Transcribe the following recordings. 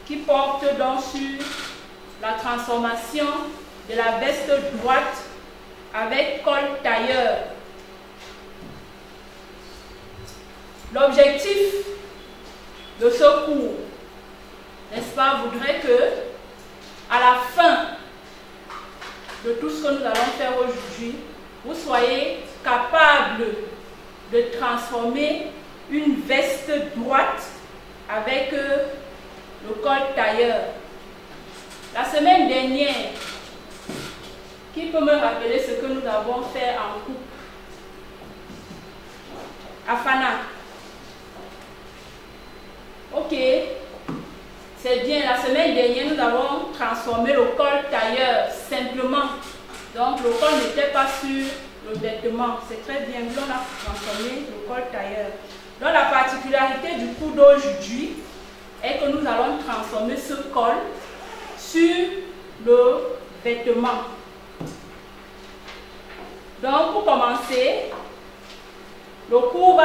Qui porte donc sur la transformation de la veste droite avec col tailleur. L'objectif de ce cours, n'est-ce pas, voudrait que, à la fin de tout ce que nous allons faire aujourd'hui, vous soyez capable de transformer une veste droite avec le col tailleur. La semaine dernière, qui peut me rappeler ce que nous avons fait en couple? Afana. Ok, c'est bien. La semaine dernière, nous avons transformé le col tailleur simplement. Donc, le col n'était pas sur le vêtement. C'est très bien. On a transformé le col tailleur. Donc, la particularité du cours d'aujourd'hui est que nous allons transformer ce col sur le vêtement. Donc, pour commencer, le cours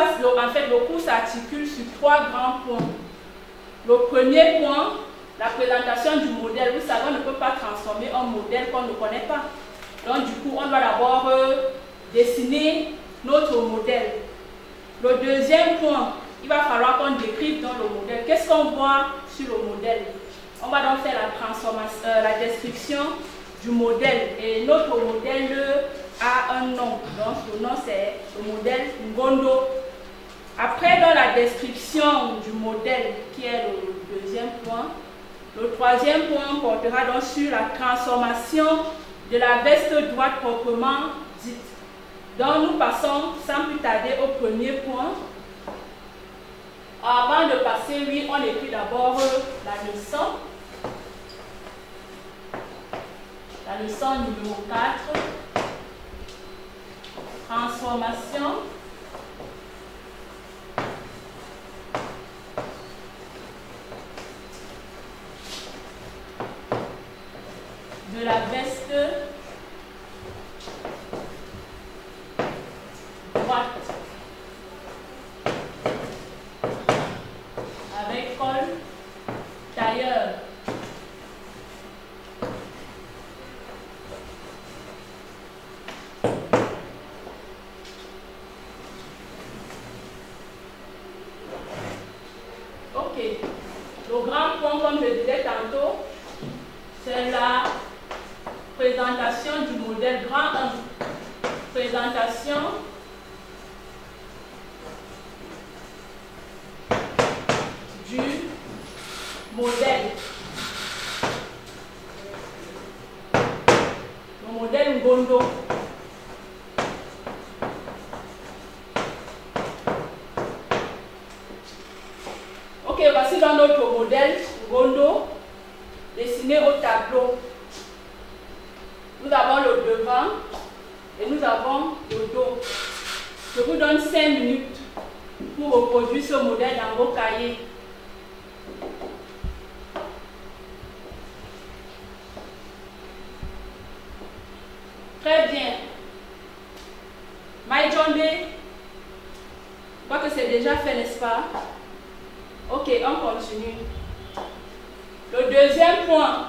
s'articule sur trois grands points. Le premier point, la présentation du modèle. Vous savez, on ne peut pas transformer un modèle qu'on ne connaît pas. Donc, du coup, on va d'abord dessiner notre modèle. Le deuxième point, il va falloir qu'on décrive dans le modèle. Qu'est-ce qu'on voit sur le modèle? On va donc faire la description du modèle. Et notre modèle a un nom. Donc, le nom, c'est le modèle Ngondo. Après, dans la description du modèle, qui est le deuxième point, le troisième point portera donc sur la transformation de la veste droite proprement dite. Donc, nous passons sans plus tarder au premier point. Avant de passer, oui, on écrit d'abord la leçon. La leçon numéro 4. Transformation de la veste droite avec col tailleur. Ok. Le grand point, comme je disais tantôt, c'est la présentation du modèle grand 1. Présentation du modèle. Le modèle Ngondo. Ok, voici dans notre modèle Ngondo dessiné au tableau. Nous avons le devant et nous avons le dos. Je vous donne 5 minutes pour reproduire ce modèle dans vos cahiers. Très bien. Maïjombe, je crois que c'est déjà fait, n'est-ce pas? Ok, on continue. continue. Le deuxième point,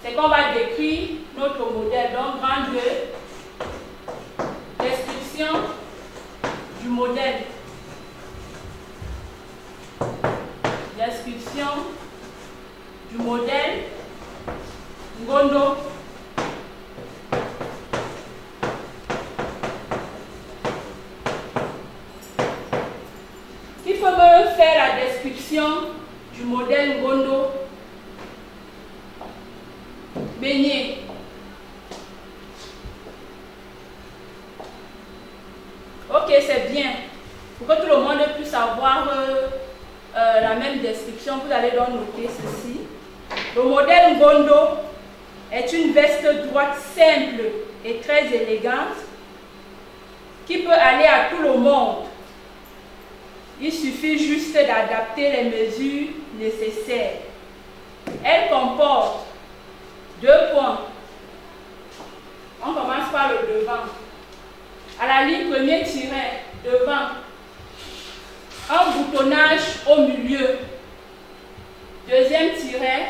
c'est qu'on va décrire notre modèle. Donc, grand 2, description du modèle. Description du modèle Ngondo. Qui peut me faire la description du modèle Ngondo? Beignet. Ok, c'est bien. Pour que tout le monde puisse avoir la même description, vous allez donc noter ceci. Le modèle Ngondo est une veste droite simple et très élégante qui peut aller à tout le monde. Il suffit juste d'adapter les mesures nécessaires. Elle comporte 2 points. On commence par le devant. À la ligne premier tiret, devant. Un boutonnage au milieu. Deuxième tiret,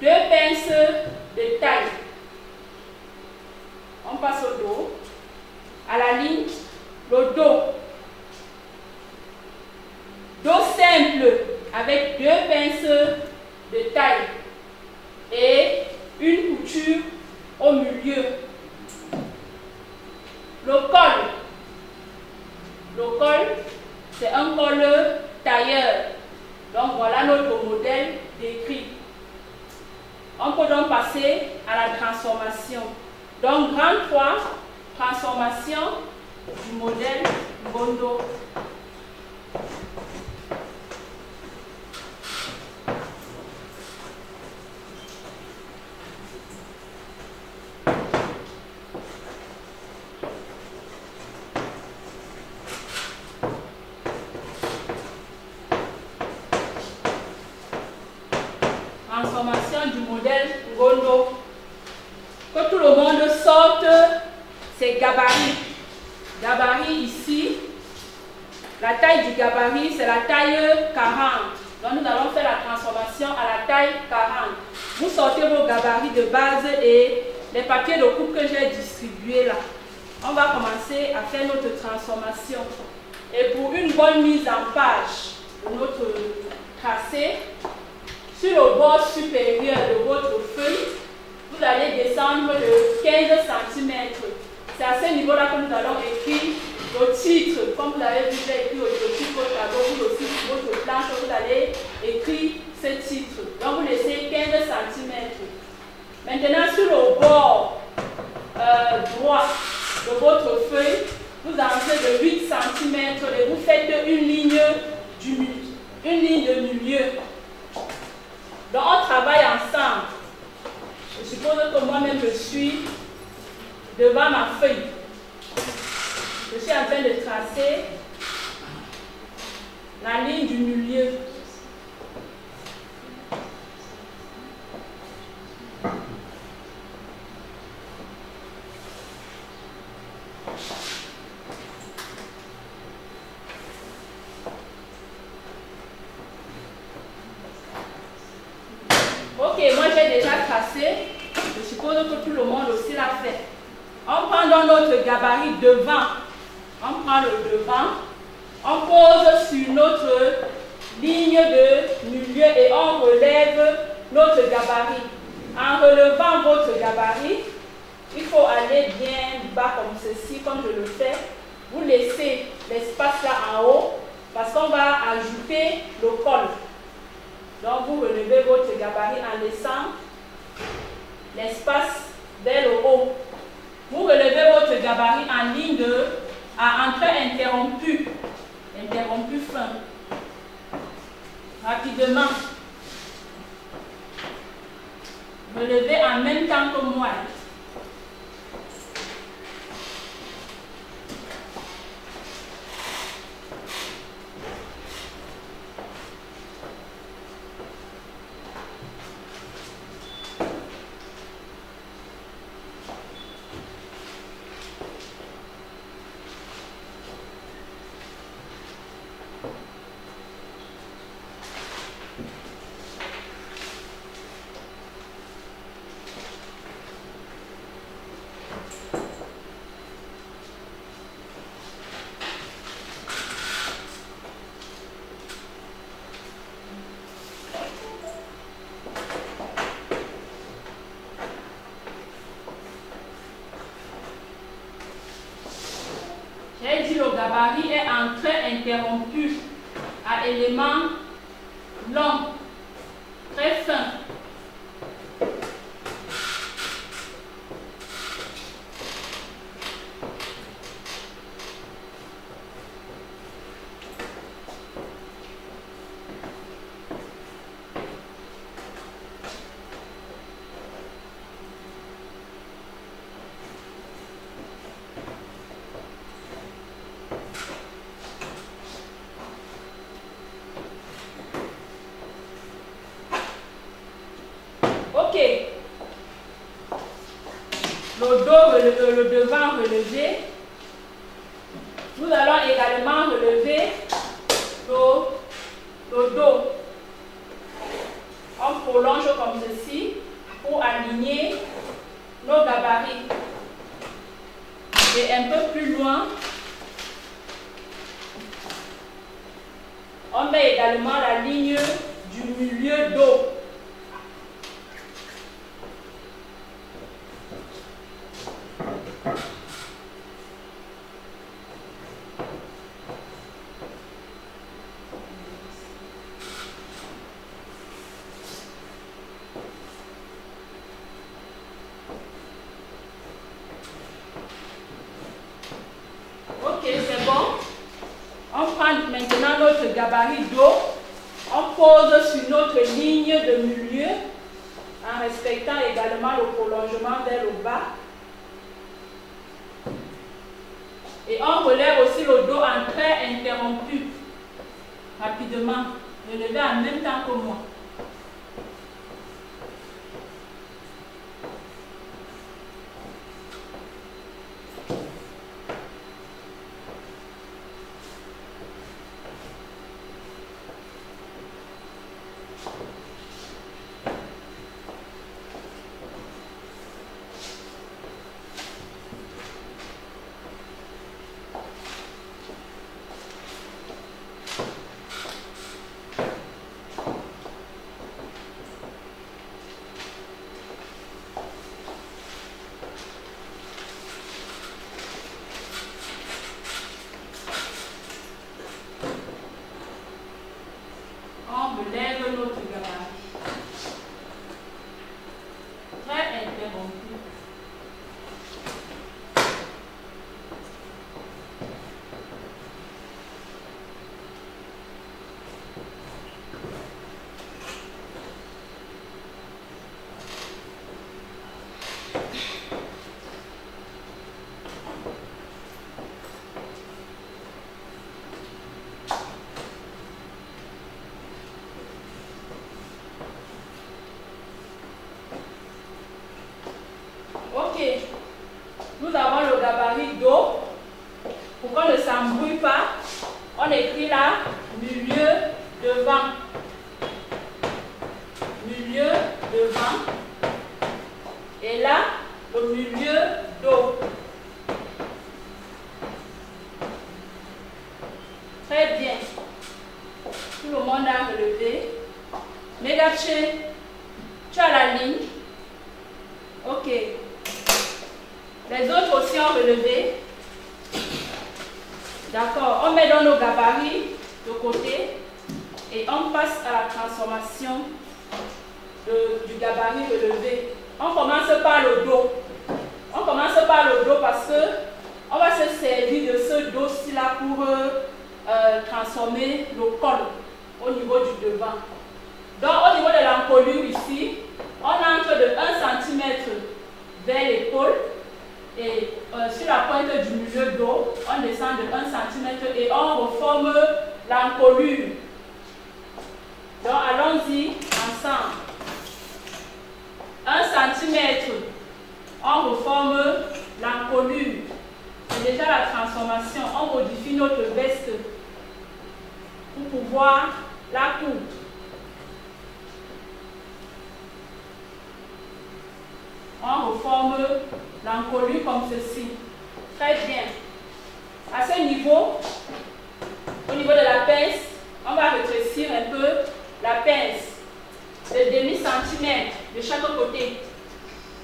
2 pinces de taille. On passe au dos. À la ligne, le dos. Dos simple avec 2 pinces de taille et une couture au milieu. Le col. Le col, c'est un col tailleur. Donc voilà notre modèle décrit. On peut donc passer à la transformation. Donc grand 3, transformation du modèle Ngondo. Transformation du modèle Ngondo. Que tout le monde sorte ses gabarits. Gabarit ici. La taille du gabarit, c'est la taille 40. Donc nous allons faire la transformation à la taille 40. Vous sortez vos gabarits de base et les papiers de coupe que j'ai distribués là. On va commencer à faire notre transformation. Et pour une bonne mise en page de notre tracé, sur le bord supérieur de votre feuille, vous allez descendre de 15 cm. C'est à ce niveau-là que nous allons écrire le titre. Comme vous avez vu, j'ai écrit au-dessus de votre tableau, vous aussi sur votre planche, vous allez écrire ce titre. Donc vous laissez 15 cm. Maintenant, sur le bord droit de votre feuille, vous entrez de 8 cm et vous faites une ligne de milieu. Donc on travaille ensemble. Je suppose que moi-même je suis devant ma feuille. Je suis en train de tracer la ligne du milieu. Ok, moi j'ai déjà tracé. Je suppose que tout le monde aussi l'a fait. On prend donc notre gabarit devant. On prend le devant. On pose sur notre ligne de milieu et on relève notre gabarit. En relevant votre gabarit, il faut aller bien bas comme ceci, comme je le fais. Vous laissez l'espace là en haut parce qu'on va ajouter le col. Donc vous relevez votre gabarit en laissant l'espace vers le haut. Vous relevez votre gabarit en ligne à entrée interrompue. Interrompue fin. Rapidement. Relevez en même temps que moi. trait interrompu à éléments longs, très fins. Le devant relevé. Nous allons également relever le dos. On prolonge comme ceci pour aligner nos gabarits. Et un peu plus loin, on met également la ligne du milieu dos. Maintenant notre gabarit dos, on pose sur notre ligne de milieu en respectant également le prolongement vers le bas. Et on relève aussi le dos en trait interrompu. Rapidement, relevez en même temps que moi. Nous avons le gabarit dos. Pour qu'on ne s'embrouille pas, on écrit là milieu devant. Milieu devant. Et là, le milieu dos. Très bien. Tout le monde a relevé. Megache, tu as la ligne. Ok. Les autres aussi ont relevé. D'accord. On met dans nos gabarits de côté et on passe à la transformation du gabarit relevé. On commence par le dos. On commence par le dos parce que on va se servir de ce dos-ci là pour transformer le col au niveau du devant. Donc au niveau de l'encolure ici, on entre de 1 cm vers l'épaule. Et sur la pointe du milieu dos, on descend de 1 cm et on reforme l'encolure. Donc allons-y ensemble. 1 cm, on reforme l'encolure. C'est déjà la transformation. On modifie notre veste pour pouvoir la coudre. On reforme l'encolure comme ceci. Très bien. À ce niveau, au niveau de la pince, on va rétrécir un peu la pince de demi-centimètre de chaque côté.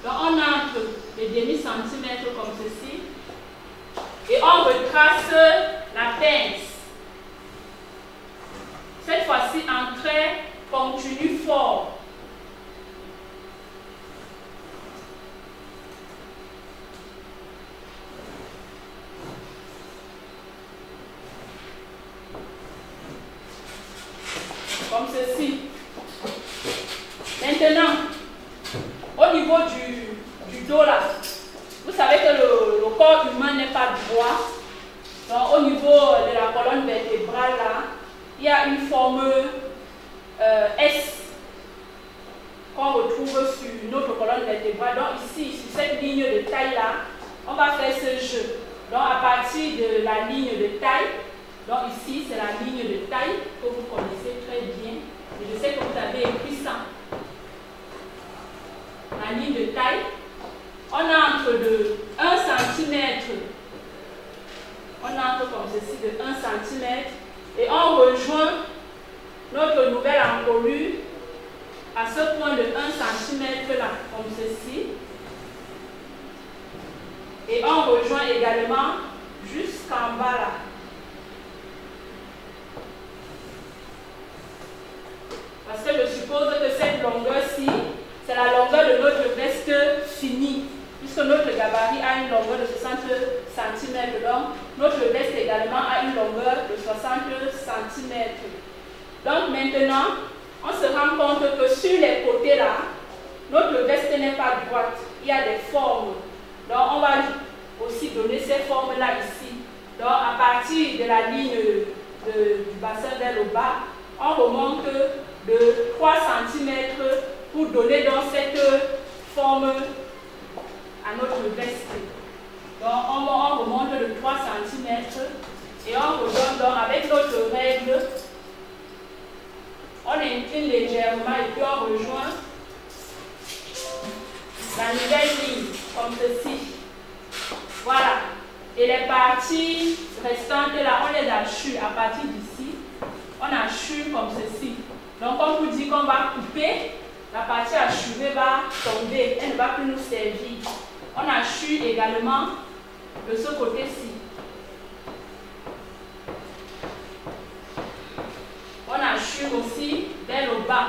Donc on entre les demi-centimètres comme ceci et on retrace la pince. Cette fois-ci en trait continu fort. Comme ceci. Maintenant, au niveau du dos là, vous savez que le corps humain n'est pas droit. Donc au niveau de la colonne vertébrale là, il y a une forme S qu'on retrouve sur notre colonne vertébrale. Donc ici, sur cette ligne de taille là, on va faire ce jeu. Donc à partir de la ligne de taille, donc ici c'est la ligne de taille que vous connaissez très bien. Et je sais que vous avez écrit ça. La ligne de taille, on entre de 1 cm, on entre comme ceci de 1 cm et on rejoint notre nouvelle encolure à ce point de 1 cm là, comme ceci. Et on rejoint également jusqu'en bas là. Parce que je suppose que cette longueur-ci, c'est la longueur de notre veste finie. Puisque notre gabarit a une longueur de 60 cm. Donc, notre veste également a une longueur de 60 cm. Donc, maintenant, on se rend compte que sur les côtés là, notre veste n'est pas droite. Il y a des formes. Donc, on va aussi donner ces formes-là ici. Donc, à partir de la ligne du bassin vers le bas, on remonte de 3 cm pour donner donc cette forme à notre veste. Donc on remonte de 3 cm et on redonne donc avec notre règle, on incline légèrement et puis on rejoint la nouvelle ligne comme ceci. Voilà. Et les parties restantes là, on les achue à partir d'ici. On achue comme ceci. Donc, on vous dit qu'on va couper, la partie achevée va tomber, elle ne va plus nous servir. On achue également de ce côté-ci. On achue aussi vers le bas.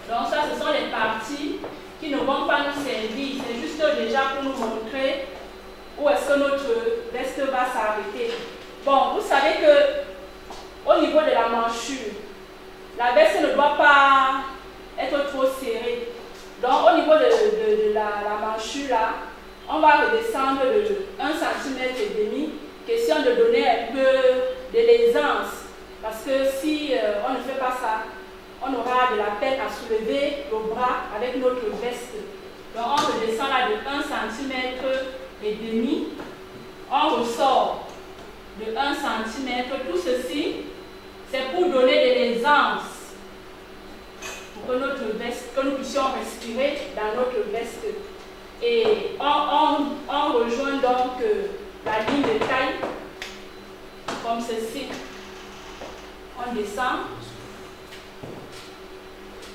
Donc, ça, ce sont les parties qui ne vont pas nous servir. C'est juste déjà pour nous montrer où est-ce que notre veste va s'arrêter. Bon, vous savez que au niveau de la manchure, la veste ne doit pas être trop serrée. Donc au niveau de la manchure là, on va redescendre de 1 cm et demi. Question de donner un peu de l'aisance. Parce que si on ne fait pas ça, on aura de la peine à soulever le bras avec notre veste. Donc on redescend là de 1 cm et demi. On ressort de 1 cm. Tout ceci, c'est pour donner de l'aisance, pour que notre veste, que nous puissions respirer dans notre veste. Et on rejoint donc la ligne de taille, comme ceci. On descend.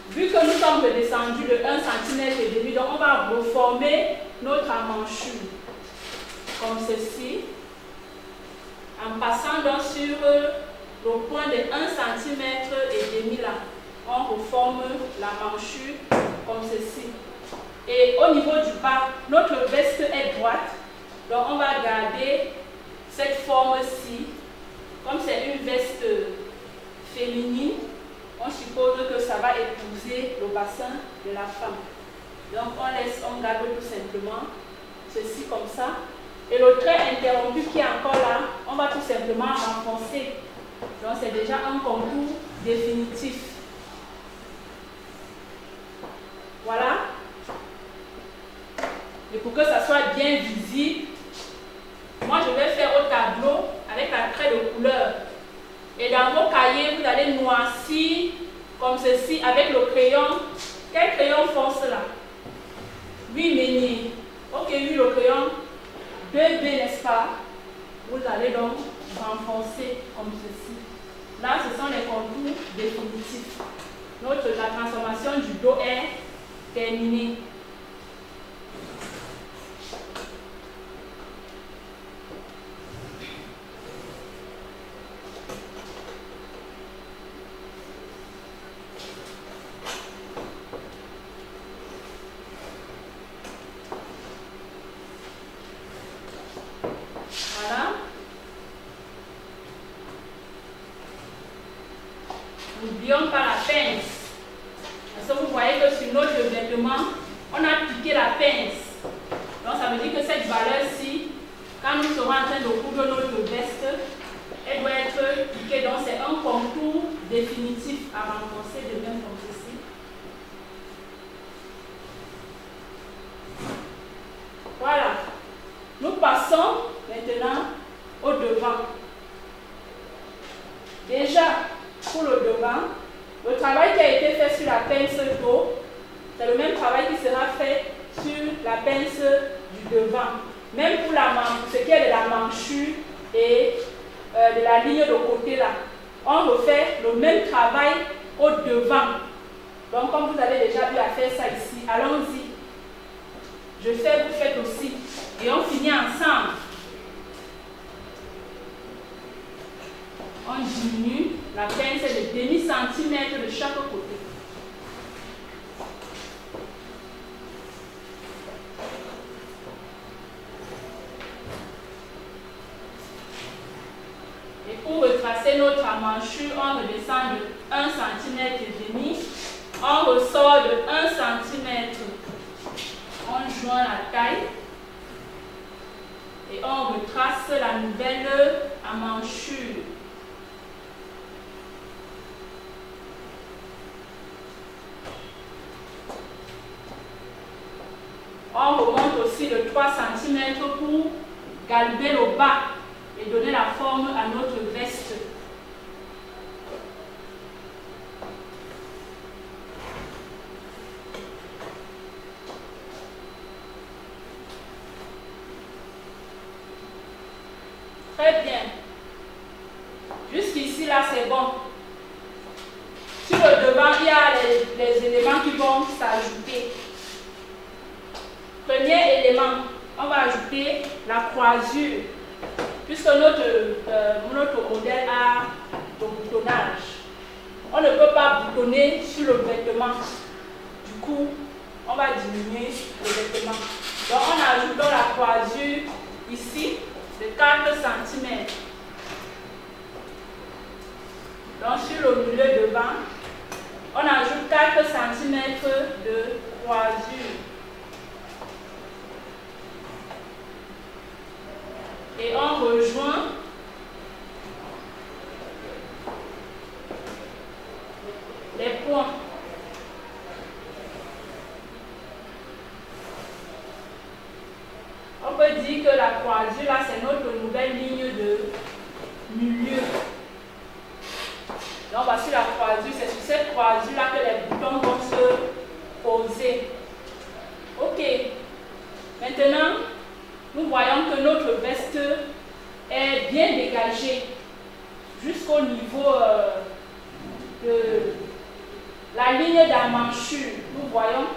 Vu que nous sommes descendus de 1 cm et demi, donc on va reformer notre emmanchure, comme ceci, en passant donc sur le point de 1 cm et demi là. On reforme la manchure comme ceci. Et au niveau du bas, notre veste est droite. Donc on va garder cette forme-ci. Comme c'est une veste féminine, on suppose que ça va épouser le bassin de la femme. Donc on garde tout simplement ceci comme ça. Et le trait interrompu qui est encore là, on va tout simplement renforcer. Donc c'est déjà un contour définitif. Voilà. Et pour que ça soit bien visible, moi je vais faire au tableau avec la craie de couleur. Et dans vos cahiers, vous allez noircir comme ceci avec le crayon. Quel crayon force là? Oui, Ménier. Ok, oui, le crayon 2B, n'est-ce pas? Vous allez donc renforcer comme ceci. Là, ce sont les contours définitifs. La transformation du dos est terminée. N'oublions pas la pince. Parce que vous voyez que sur notre vêtement, on a piqué la pince. Donc ça veut dire que cette valeur-ci, quand nous serons en train de coudre notre veste, elle doit être piquée. Donc c'est un contour définitif à renforcer de même comme ceci. Voilà. Nous passons maintenant au devant. Déjà, pour le devant, le travail qui a été fait sur la pince d'eau, c'est le même travail qui sera fait sur la pince du devant. Même pour ce qui est de la manchure et de la ligne de côté là, on refait le même travail au devant. Donc comme vous avez déjà eu à faire ça ici, allons-y. Je fais, vous faites aussi. Et on finit ensemble. On diminue la pince de demi-centimètre de chaque côté. Et pour retracer notre manchure, on redescend de 1,5 cm. On ressort de 1 cm. On joint la taille. Et on retrace la nouvelle manchure. On remonte aussi de 3 cm pour galber le bas et donner la forme à notre veste. Très bien. Jusqu'ici, là, c'est bon. Sur le devant, il y a les éléments qui vont s'ajouter. Premier élément, on va ajouter la croisure. Puisque notre modèle a le boutonnage. On ne peut pas boutonner sur le vêtement. Du coup, on va diminuer le vêtement. Donc, on ajoute dans la croisure ici de 4 cm. Donc, sur le milieu devant, on ajoute 4 cm de croisure. Et on rejoint les points. On peut dire que la croisure, là, c'est notre nouvelle ligne de milieu. Donc, voici la croisure. C'est sur cette croisure-là que les boutons vont se poser. OK. Maintenant, nous voyons que notre veste est bien dégagée jusqu'au niveau de la ligne d'amanchure. Nous voyons,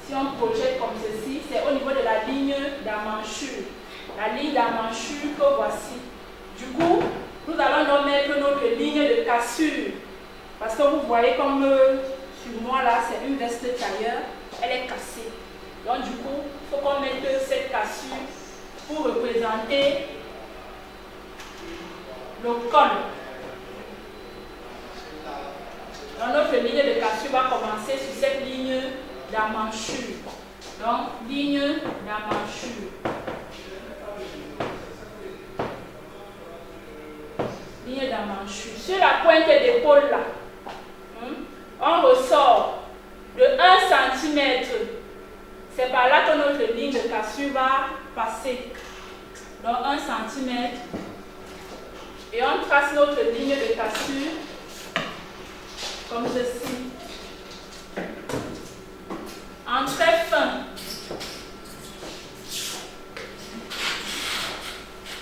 si on projette comme ceci, c'est au niveau de la ligne d'amanchure. La ligne d'amanchure que voici. Du coup, nous allons donc mettre notre ligne de cassure. Parce que vous voyez comme sur moi là, c'est une veste tailleur, elle est cassée. Donc du coup, il faut qu'on mette cette cassure pour représenter le col. Donc notre ligne de cassure va commencer sur cette ligne d'amanchure. Donc ligne d'amanchure. Ligne d'amanchure. Sur la pointe d'épaule là, on ressort de 1 cm. C'est par là que notre ligne de cassure va passer. Donc 1 cm. Et on trace notre ligne de cassure comme ceci. En très fin.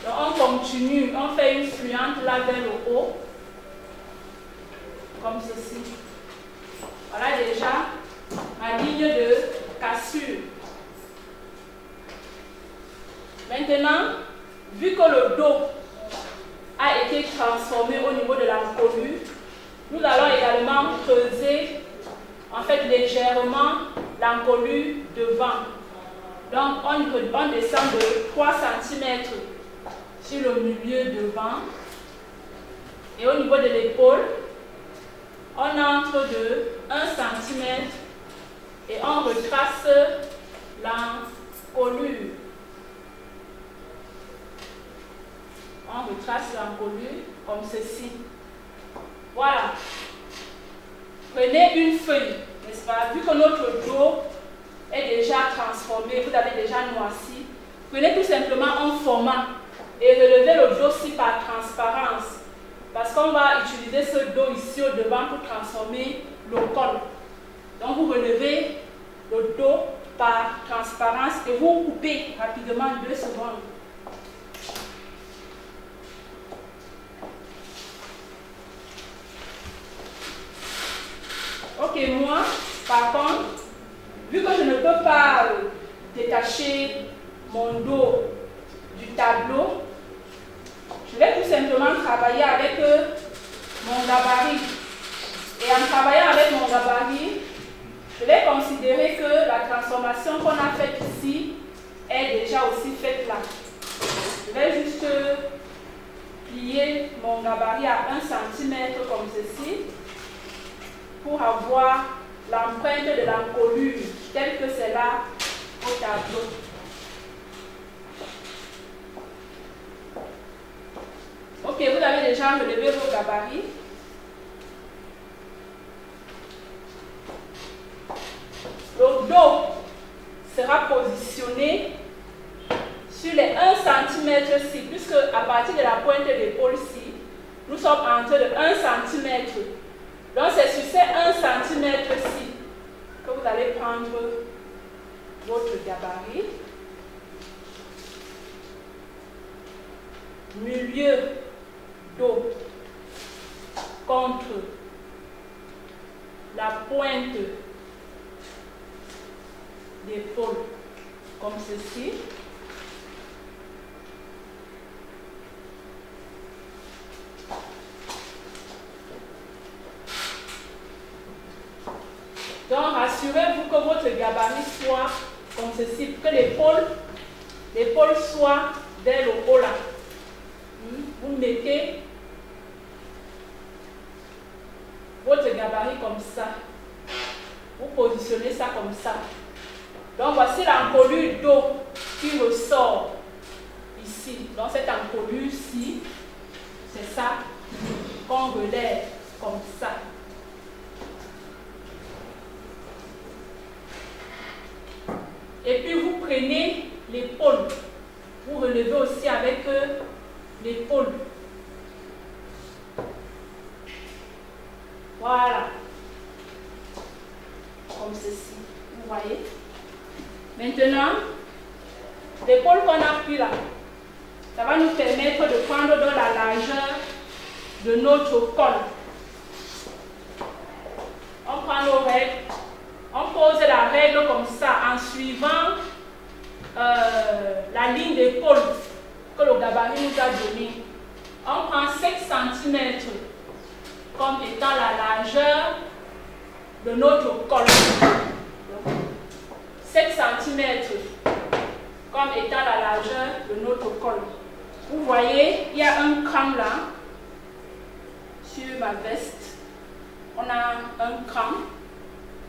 Donc on continue, on fait une fluente là vers le haut. Comme ceci. Voilà déjà ma ligne de cassure. Maintenant, vu que le dos a été transformé au niveau de l'encolure, nous allons également creuser en fait légèrement l'encolure devant. Donc on descend de 3 cm sur le milieu devant et au niveau de l'épaule, on entre de 1 cm et on retrace l'encolure. On retrace l'encolure comme ceci. Voilà. Prenez une feuille, n'est-ce pas? Vu que notre dos est déjà transformé, vous avez déjà noirci, prenez tout simplement un format et relevez le dos-ci par transparence. Parce qu'on va utiliser ce dos ici au devant pour transformer le col. Donc vous relevez le dos par transparence et vous coupez rapidement 2 secondes. Ok, moi, par contre, vu que je ne peux pas détacher mon dos du tableau, je vais tout simplement travailler avec mon gabarit. Et en travaillant avec mon gabarit, je vais considérer que la transformation qu'on a faite ici est déjà aussi faite là. Je vais juste plier mon gabarit à 1 cm comme ceci pour avoir l'empreinte de l'encolure telle que c'est là au tableau. Ok, vous avez déjà relevé vos gabarits. Le dos sera positionné sur les 1 cm-ci, puisque à partir de la pointe de l'épaule-ci, nous sommes entre de 1 cm. Donc c'est sur ces 1 cm-ci que vous allez prendre votre gabarit. Milieu dos contre la pointe d'épaule comme ceci. Donc rassurez-vous que votre gabarit soit comme ceci, que l'épaule soit vers le haut là. Vous mettez votre gabarit comme ça. Vous positionnez ça comme ça. Donc voici l'encolure d'eau qui ressort ici. Donc cette encolure-ci, c'est ça qu'on relève comme ça. Et puis vous prenez l'épaule. Vous relevez aussi avec l'épaule. Voilà. Comme ceci. Vous voyez? Maintenant, l'épaule qu'on a pris là, ça va nous permettre de prendre de la largeur de notre col. On prend nos règles. On pose la règle comme ça en suivant la ligne d'épaule que le gabarit nous a donnée. On prend 5 cm comme étant la largeur de notre col. 7 cm comme étant la largeur de notre col. Vous voyez, il y a un cran là sur ma veste. On a un cran.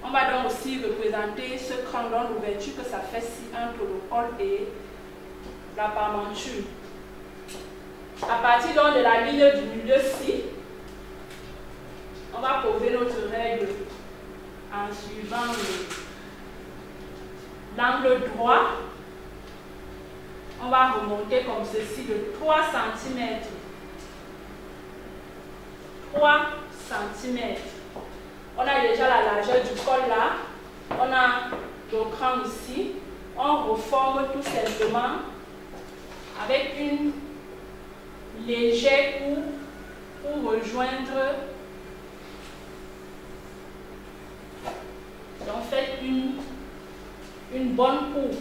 On va donc aussi représenter ce cran dans l'ouverture que ça fait ici entre le col et la parmenture. À partir donc de la ligne du milieu-ci, on va poser notre règle en suivant l'angle droit. On va remonter comme ceci de 3 cm. 3 cm. On a déjà la largeur du col là. On a le cran ici. On reforme tout simplement avec une légère coupe pour rejoindre. Donc faites une bonne coupe.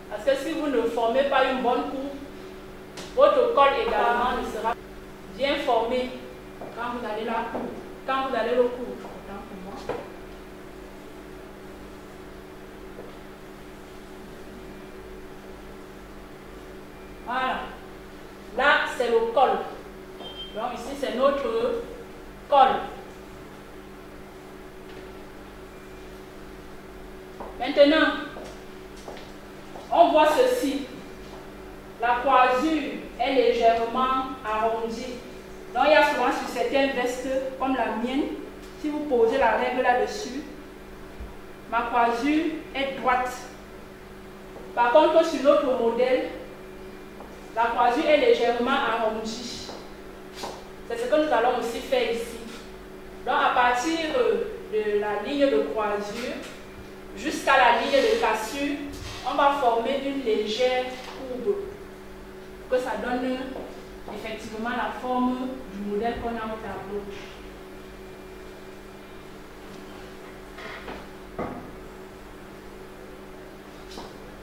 Parce que si vous ne formez pas une bonne coupe, votre col également ne sera bien formé quand vous allez la coudre. Quand vous allez le coudre, autant pour moi. Voilà. Là, c'est le col. Donc ici, c'est notre Maintenant, on voit ceci. La croisure est légèrement arrondie. Donc, il y a souvent sur certaines vestes, comme la mienne, si vous posez la règle là-dessus, ma croisure est droite. Par contre, sur l'autre modèle, la croisure est légèrement arrondie. C'est ce que nous allons aussi faire ici. Donc, à partir de la ligne de croisure jusqu'à la ligne de cassure, on va former une légère courbe. Que ça donne effectivement la forme du modèle qu'on a au tableau.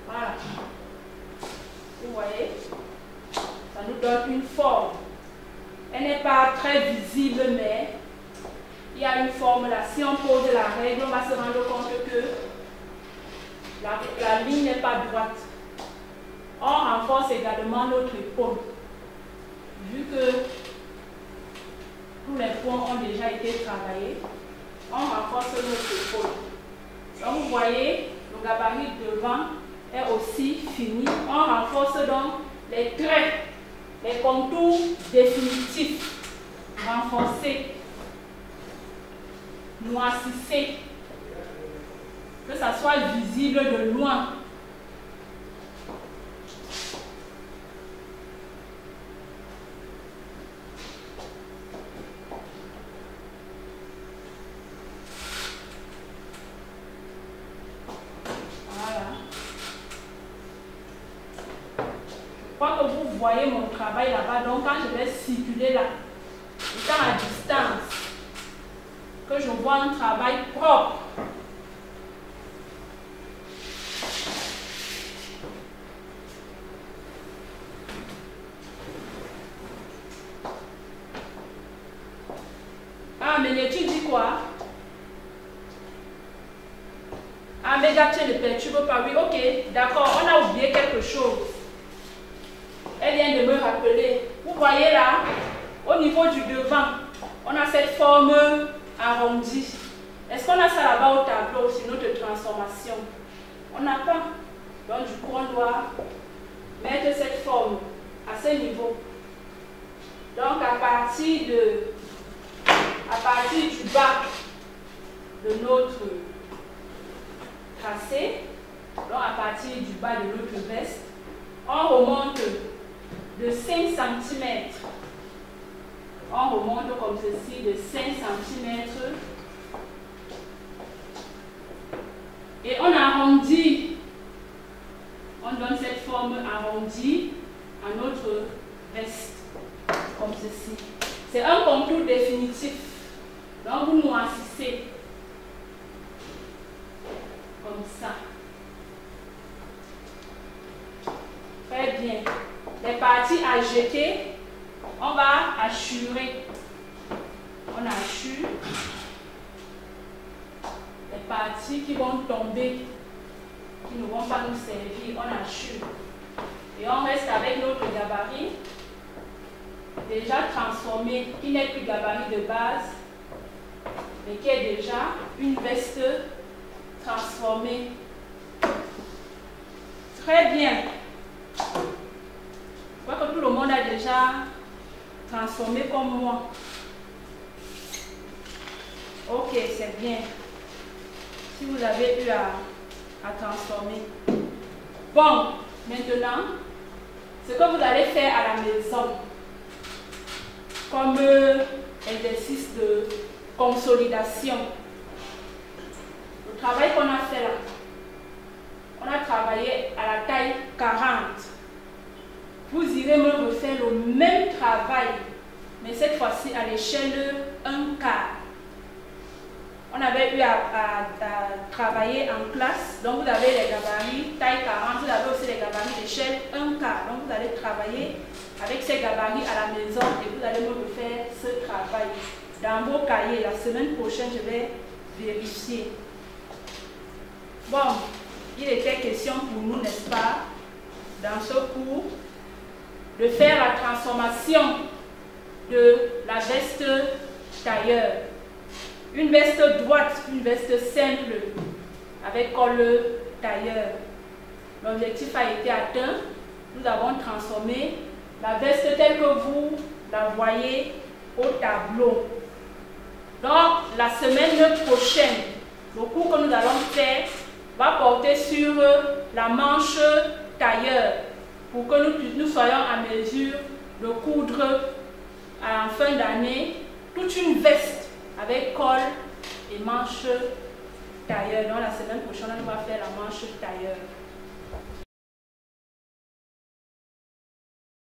Voilà. Vous voyez, ça nous donne une forme. Elle n'est pas très visible, mais il y a une forme là. Si on pose la règle, on va se rendre compte que la ligne n'est pas droite. On renforce également notre épaule. Vu que tous les points ont déjà été travaillés, on renforce notre épaule. Donc vous voyez, le gabarit devant est aussi fini. On renforce donc les traits, les contours définitifs. Renforcés, noircissés, que ça soit visible de loin. Vous voyez mon travail là-bas, donc quand je vais circuler là, étant à distance, que je vois un travail propre. Ah, mais l'étude dit quoi? Ah, mais gars, tu ne perturbes pas. Oui, ok, d'accord, on a oublié quelque chose. Elle vient de me rappeler. Vous voyez là, au niveau du devant, on a cette forme arrondie. Est-ce qu'on a ça là-bas au tableau sur notre transformation? On n'a pas. Donc du coup, on doit mettre cette forme à ce niveau. Donc à partir du bas de notre tracé, donc à partir du bas de notre veste, on remonte de 5 cm. On remonte comme ceci de 5 cm. Et on arrondit. On donne cette forme arrondie à notre veste. Comme ceci. C'est un contour définitif. Donc vous noircissez. Comme ça. Très bien. Les parties à jeter, on va hachurer. On hachure. Les parties qui vont tomber, qui ne vont pas nous servir, on hachure. Et on reste avec notre gabarit, déjà transformé, qui n'est plus gabarit de base, mais qui est déjà une veste transformée. Très bien. Je crois que tout le monde a déjà transformé comme moi. Ok, c'est bien. Si vous avez eu à transformer. Bon, maintenant, ce que vous allez faire à la maison, comme exercice de consolidation, le travail qu'on a fait là, on a travaillé à la taille 40. Vous irez me refaire le même travail, mais cette fois-ci à l'échelle 1 quart. On avait eu à travailler en classe, donc vous avez les gabarits taille 40, vous avez aussi les gabarits d'échelle 1 quart. Donc vous allez travailler avec ces gabarits à la maison et vous allez me refaire ce travail. Dans vos cahiers, la semaine prochaine, je vais vérifier. Bon, il était question pour nous, n'est-ce pas, dans ce cours, de faire la transformation de la veste tailleur. Une veste droite, une veste simple, avec col tailleur. L'objectif a été atteint. Nous avons transformé la veste telle que vous la voyez au tableau. Donc, la semaine prochaine, le cours que nous allons faire va porter sur la manche tailleur pour que nous soyons à mesure de coudre à la fin d'année toute une veste avec col et manche tailleur. Donc, la semaine prochaine, on va faire la manche tailleur.